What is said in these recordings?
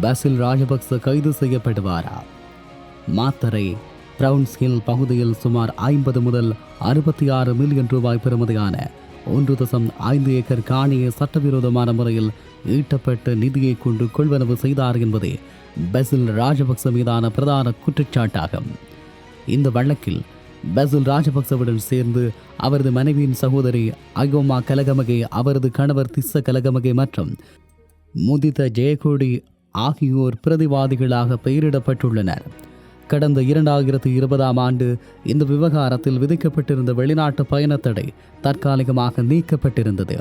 பசில் ராஜபக்ச கைது செய்யப்படுவாரா? Matara browns hill பகுதியில் சுமார் 50 முதல் 66 மில்லியன் ரூபாய் பெறுமதியான 1.5 ஏக்கர் காணியை சட்டவிரோதமான முறையில் ஈட்டப்பட்ட நிதியை கொண்டு கொள்வனவு செய்தார் என்பதே பசில் ராஜபக்ச மீதான பிரதான குற்றச்சாட்டாகும். இந்த வழக்கில் பசில் ராஜபக்சவுடன் சேர்ந்து அவரது மனைவியின் சகோதரி அயோமா கலகமகே, அவரது கணவர் திஸ்ஸ கலகமகே மற்றும் முதித ஜெயகோடி ஆகியோர் பிரதிவாதிகளாக பெயரிடப்பட்டுள்ளனர். கடந்த 2020ஆம் ஆண்டு இந்த விவகாரத்தில் விதிக்கப்பட்டிருந்த வெளிநாட்டு பயணத்தடை தற்காலிகமாக நீக்கப்பட்டிருந்தது.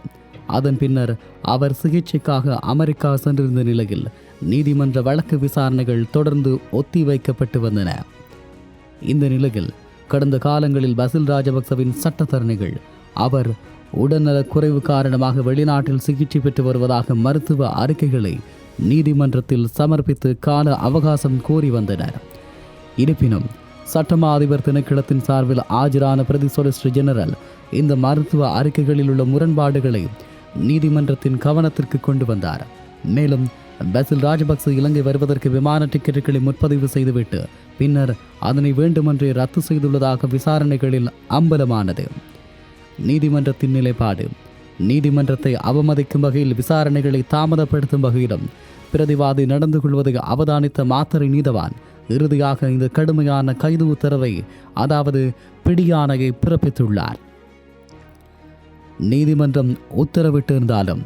அதன் பின்னர் அவர் சிகிச்சைக்காக அமெரிக்கா சென்றிருந்த நிலையில் நீதிமன்ற வழக்கு விசாரணைகள் தொடர்ந்து ஒத்திவைக்கப்பட்டு வந்தன. இந்த நிலையில் கடந்த காலங்களில் பசில் ராஜபக்சவின் சட்டத்தரணிகள் அவர் உடல்நலக் குறைவு காரணமாக வெளிநாட்டில் சிகிச்சை பெற்று வருவதாக மருத்துவ அறிக்கைகளை நீதிமன்றத்தில் சமர்ப்பித்து கால அவகாசம் கோரி வந்தனர். இருப்பினும் சட்டமா அதிபர் திணைக்களத்தின் சார்பில் ஆஜரான பிரதி சொலிசிட்டர் ஜெனரல் இந்த மருத்துவ அறிக்கைகளில் உள்ள முரண்பாடுகளை நீதிமன்றத்தின் கவனத்திற்கு கொண்டு வந்தார். மேலும் பசில் ராஜபக்ச இலங்கை வருவதற்கு விமான டிக்கெட்டுகளை முன்பதிவு செய்துவிட்டு பின்னர் அதனை வேண்டுமென்றே ரத்து செய்துள்ளதாக விசாரணைகளில் அம்பலமானது. நீதிமன்றத்தின் நிலைப்பாடு நீதிமன்றத்தை அவமதிக்கும் வகையில் விசாரணைகளை தாமதப்படுத்தும் வகையிலும் பிரதிவாதி நடந்து கொள்வதை அவதானித்த மாத்தறை நீதவான் இறுதியாக இந்த கடுமையான கைது உத்தரவை, அதாவது பிடியாணையை பிறப்பித்துள்ளார். நீதிமன்றம் உத்தரவிட்டிருந்தாலும்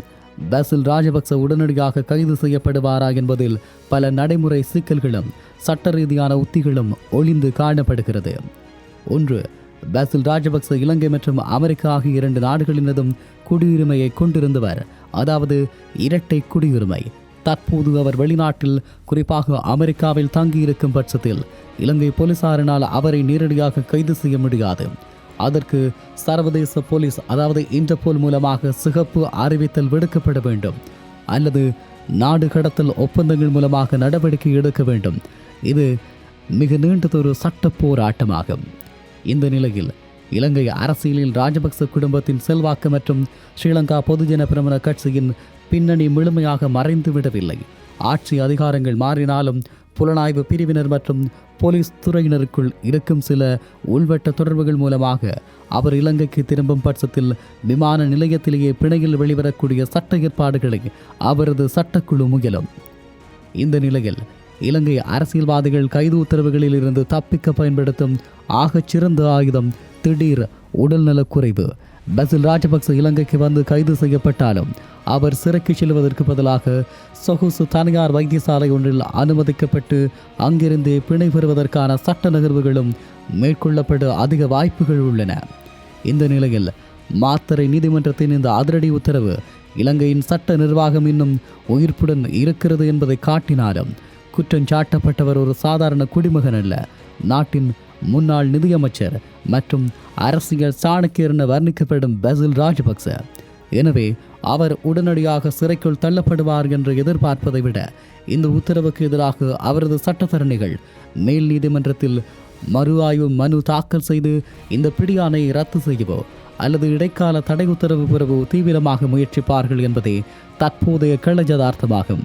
பசில் ராஜபக்ச உடனடியாக கைது செய்யப்படுவாரா என்பதில் பல நடைமுறை சிக்கல்களும் சட்ட ரீதியான உத்திகளும் ஒளிந்து காணப்படுகிறது. ஒன்று, பசில் ராஜபக்ச இலங்கை மற்றும் அமெரிக்கா ஆகிய 2 நாடுகளினதும் குடியுரிமையை கொண்டிருந்தவர், அதாவது இரட்டை குடியுரிமை. தற்போது அவர் வெளிநாட்டில், குறிப்பாக அமெரிக்காவில் தங்கியிருக்கும் பட்சத்தில் இலங்கை போலீசாரினால் அவரை நேரடியாக கைது செய்ய முடியாது. அதற்கு சர்வதேச போலீஸ், அதாவது இன்டர்போல் மூலமாக சிகப்பு அறிவித்தல் விடுக்கப்பட வேண்டும் அல்லது நாடு கடத்தல் ஒப்பந்தங்கள் மூலமாக நடவடிக்கை எடுக்க வேண்டும். இது மிக நீண்டதொரு சட்ட போராட்டமாகும். இந்த நிலையில் இலங்கை அரசியலில் ராஜபக்ச குடும்பத்தின் செல்வாக்கு மற்றும் ஸ்ரீலங்கா பொதுஜன பிரமுன கட்சியின் பின்னணி முழுமையாக மறைந்து விடவில்லை. ஆட்சி அதிகாரங்கள் மாறினாலும் புலனாய்வு பிரிவினர் மற்றும் போலீஸ் துறையினருக்குள் இருக்கும் சில உள்வட்ட தொடர்புகள் மூலமாக அவர் இலங்கைக்கு திரும்பும் பட்சத்தில் விமான நிலையத்திலேயே பிணையில் வெளிவரக்கூடிய சட்ட ஏற்பாடுகளை அவரது சட்டக்குழு முயலும். இந்த நிலையில் இலங்கை அரசியல்வாதிகள் கைது உத்தரவுகளில் இருந்து தப்பிக்க பயன்படுத்தும் ஆகச் சிறந்த ஆயுதம் திடீர் உடல்நலக்குறைவு. பசில் ராஜபக்ச இலங்கைக்கு வந்து கைது செய்யப்பட்டாலும் அவர் சிறைக்கு செல்வதற்கு பதிலாக சொகுசு தனியார் வைத்தியசாலை ஒன்றில் அனுமதிக்கப்பட்டு அங்கிருந்தே பிணை பெறுவதற்கான சட்ட நகர்வுகளும் மேற்கொள்ளப்பட அதிக வாய்ப்புகள் உள்ளன. இந்த நிலையில் மாத்தறை நீதிமன்றத்தின் இந்த அதிரடி உத்தரவு இலங்கையின் சட்ட நிர்வாகம் இன்னும் உயிர்ப்புடன் இருக்கிறது என்பதை காட்டினாலும் குற்றஞ்சாட்டப்பட்டவர் ஒரு சாதாரண குடிமகன் அல்ல, நாட்டின் முன்னாள் நிதியமைச்சர் மற்றும் அரசியல் சாணக்கியர் என வர்ணிக்கப்படும் பசில் ராஜபக்ச. எனவே அவர் உடனடியாக சிறைக்குள் தள்ளப்படுவார் என்று எதிர்பார்ப்பதை விட இந்த உத்தரவுக்கு எதிராக அவரது சட்டத்தரணிகள் மேல் நீதிமன்றத்தில் மறு ஆய்வு மனு தாக்கல் செய்து இந்த பிடியாணையை ரத்து செய்யவோ அல்லது இடைக்கால தடை உத்தரவு பெறவோ தீவிரமாக முயற்சிப்பார்கள் என்பதே தற்போதைய களஜதார்த்தமாகும்.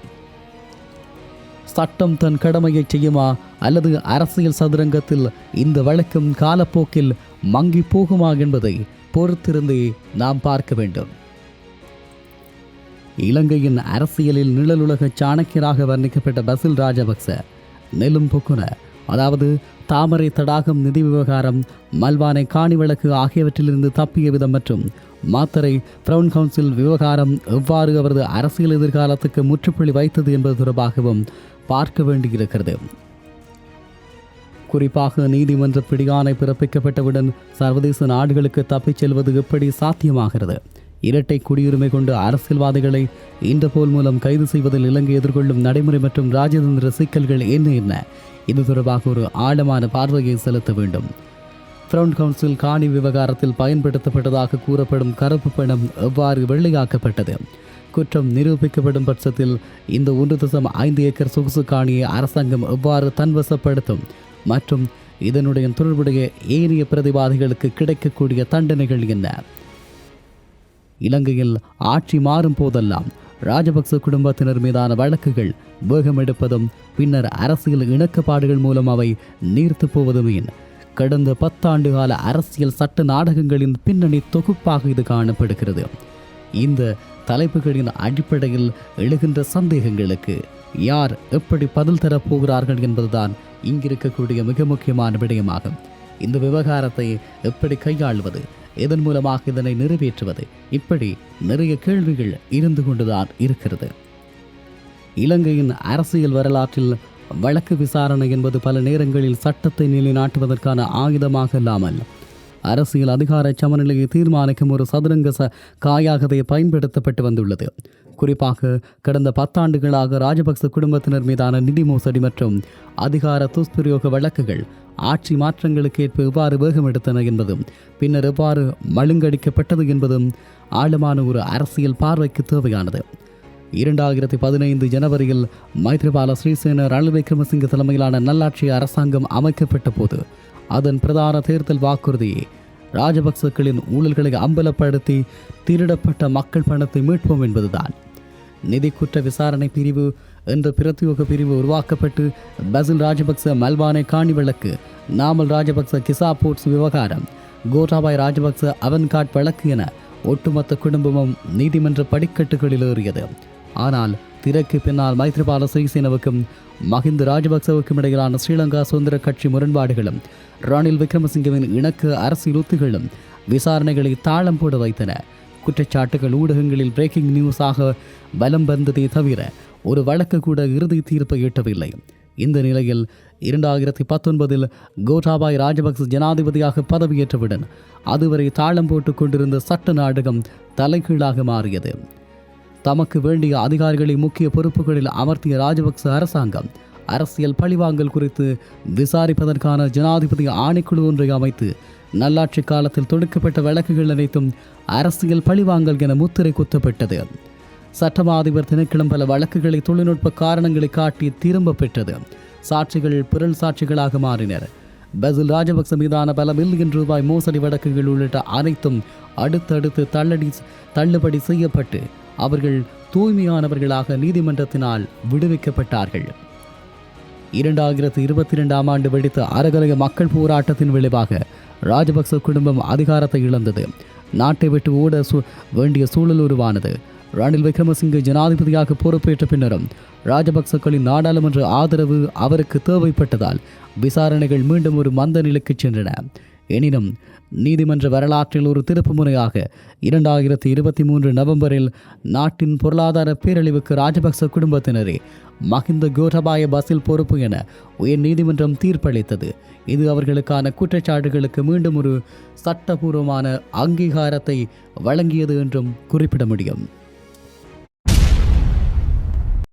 சட்டம் தன் கடமையை செய்யுமா அல்லது அரசியல் சதுரங்கத்தில் இந்த வழக்கும் காலப்போக்கில் மங்கி போகுமா என்பதை பொறுத்திருந்தே நாம் பார்க்க வேண்டும். இலங்கையின் அரசியலில் நிழலுலக சாணக்கியராக வர்ணிக்கப்பட்ட பசில் ராஜபக்ச நெலும் பொக்குன, அதாவது தாமரை தடாகம் நிதி விவகாரம், மல்வானை காணி வழக்கு ஆகியவற்றிலிருந்து தப்பிய விதம் மற்றும் மாத்தறை பிரவுன் கவுன்சில் விவகாரம் எவ்வாறு அவரது அரசியல் எதிர்காலத்துக்கு முற்றுப்புள்ளி வைத்தது என்பது தொடர்பாகவும் பார்க்க வேண்டியிருக்கிறது. குறிப்பாக நீதிமன்ற பிடியாணை பிறப்பிக்கப்பட்டவுடன் சர்வதேச நாடுகளுக்கு தப்பிச் செல்வது எப்படி சாத்தியமாகிறது? இரட்டை குடியுரிமை கொண்ட அரசியல்வாதிகளை இன்டர்போல் மூலம் கைது செய்வதில் இலங்கை எதிர்கொள்ளும் நடைமுறை மற்றும் ராஜதந்திர சிக்கல்கள் என்ன? இது தொடர்பாக ஒரு ஆழமான பார்வையை செலுத்த வேண்டும். பிரவுன் கவுன்சில் காணி விவகாரத்தில் பயன்படுத்தப்பட்டதாக கூறப்படும் கருப்பு பணம் எவ்வாறு வெள்ளையாக்கப்பட்டது? குற்றம் நிரூபிக்கப்படும் பட்சத்தில் இந்த 1.5 ஏக்கர் சொகுசு காணியை அரசாங்கம் எவ்வாறு தன்வசப்படுத்தும் மற்றும் இதனுடைய தொடர்புடைய ஏனைய பிரதிவாதிகளுக்கு கிடைக்கக்கூடிய தண்டனைகள் என்ன? இலங்கையில் ஆட்சி மாறும் போதெல்லாம் ராஜபக்ச குடும்பத்தினர் மீதான வழக்குகள் வேகம் எடுப்பதும் பின்னர் அரசியல் இணக்கப்பாடுகள் மூலம் அவை நீர்த்து போவதுமே கடந்த 10 ஆண்டு கால அரசியல் சட்ட நாடகங்களின் பின்னணி தொகுப்பாக இது காணப்படுகிறது. இந்த தலைப்புகளின் அடிப்படையில் எழுகின்ற சந்தேகங்களுக்கு யார் எப்படி பதில் தரப்போகிறார்கள் என்பதுதான் இங்கிருக்கக்கூடிய மிக முக்கியமான விடயமாகும். இந்த விவகாரத்தை எப்படி கையாள்வது, இதன் மூலமாக இதனை நிறைவேற்றுவது, இப்படி நிறைய கேள்விகள் இருந்து கொண்டுதான் இருக்கிறது. இலங்கையின் அரசியல் வரலாற்றில் வழக்கு விசாரணை என்பது பல நேரங்களில் சட்டத்தை நிலைநாட்டுவதற்கான ஆயுதமாக இல்லாமல் அரசியல் அதிகார சமநிலையை தீர்மானிக்கும் ஒரு சதுரங்க காயாகவே பயன்படுத்தப்பட்டு வந்துள்ளது. குறிப்பாக கடந்த 10 ஆண்டுகளாக ராஜபக்ச குடும்பத்தினர் மீதான நிதி மோசடி மற்றும் அதிகார துஷ்பிரயோக வழக்குகள் ஆட்சி மாற்றங்களுக்கு ஏற்ப எவ்வாறு வேகம் எடுத்தன என்பதும் பின்னர் எவ்வாறு மழுங்கடிக்கப்பட்டது என்பதும் ஆழமான ஒரு அரசியல் பார்வைக்கு தேவையானது. 2015 ஜனவரியில் மைத்ரிபால சிறிசேன ரணில் விக்ரமசிங்க தலைமையிலான நல்லாட்சி அரசாங்கம் அமைக்கப்பட்ட போது அதன் பிரதான தேர்தல் வாக்குறுதியை ராஜபக்சக்களின் ஊழல்களை அம்பலப்படுத்தி திருடப்பட்ட மக்கள் பணத்தை மீட்போம் என்பதுதான். நிதி குற்ற விசாரணை பிரிவு என்ற பிரத்யோக பிரிவு உருவாக்கப்பட்டு பசில் ராஜபக்ச மல்வானை காணி வழக்கு, நாமல் ராஜபக்ச கிசா போர்ட்ஸ் விவகாரம், கோட்டாபாய் ராஜபக்ச அவன்காட் வழக்கு என ஒட்டுமொத்த குடும்பமும் நீதிமன்ற படிக்கட்டுகளில் ஏறியது. ஆனால் திரைக்கு பின்னால் மைத்ரிபால சிறிசேனவுக்கும் மஹிந்த ராஜபக்சவுக்கும் இடையிலான ஸ்ரீலங்கா சுதந்திர கட்சி முரண்பாடுகளும் ரணில் விக்ரமசிங்கவின் இணக்க அரசியல் உத்திகளும் விசாரணைகளை தாளம் போட வைத்தன. குற்றச்சாட்டுகள் ஊடகங்களில் பிரேக்கிங் நியூஸாக பலம் வந்ததே தவிர ஒரு வழக்கு கூட இறுதி தீர்ப்பை எட்டவில்லை. இந்த நிலையில் 2019 கோட்டாபாய் ராஜபக்ச ஜனாதிபதியாக பதவியேற்றவுடன் அதுவரை தாளம் போட்டுக் கொண்டிருந்த சட்ட நாடகம் தலைகீழாக மாறியது. தமக்கு வேண்டிய அதிகாரிகளை முக்கிய பொறுப்புகளில் அமர்த்திய ராஜபக்ச அரசாங்கம் அரசியல் பழிவாங்கல் குறித்து விசாரிப்பதற்கான ஜனாதிபதி ஆணைக்குழு ஒன்றை அமைத்து நல்லாட்சி காலத்தில் தொடுக்கப்பட்ட வழக்குகள் அனைத்தும் அரசியல் பழிவாங்கல் என முத்திரை குத்தப்பட்டது. சட்டமா அதிபர் திணைக்களம் பல வழக்குகளை தொழில்நுட்ப காரணங்களை காட்டி திரும்ப பெற்றது. சாட்சிகள் பிறல் சாட்சிகளாக மாறினர். பசில் ராஜபக்ச மீதான பல பில்லியன் ரூபாய் மோசடி வழக்குகள் உள்ளிட்ட அனைத்தும் அடுத்தடுத்து தள்ளுபடி செய்யப்பட்டு அவர்கள் தூய்மையானவர்களாக நீதிமன்றத்தினால் விடுவிக்கப்பட்டார்கள். 2022 ஆண்டு வெடித்த அறகலைய மக்கள் போராட்டத்தின் விளைவாக ராஜபக்ச குடும்பம் அதிகாரத்தை இழந்தது. நாட்டை விட்டு ஓட வேண்டிய சூழல் உருவானது. ரணில் விக்ரமசிங்க ஜனாதிபதியாக பொறுப்பேற்ற பின்னரும் ராஜபக்சக்களின் நாடாளுமன்ற ஆதரவு அவருக்கு தேவைப்பட்டதால் விசாரணைகள் மீண்டும் ஒரு மந்த நிலைக்கு சென்றன. எனினும் நீதிமன்ற வரலாற்றில் ஒரு திருப்பு முறையாக 2023 நவம்பரில் நாட்டின் பொருளாதார பேரழிவுக்கு ராஜபக்ச குடும்பத்தினரே மஹிந்த கோட்டாபாய பசில் பொறுப்பு என உயர் நீதிமன்றம் தீர்ப்பளித்தது. இது அவர்களுக்கான குற்றச்சாட்டுகளுக்கு மீண்டும் ஒரு சட்டபூர்வமான அங்கீகாரத்தை வழங்கியது என்றும் குறிப்பிட முடியும்.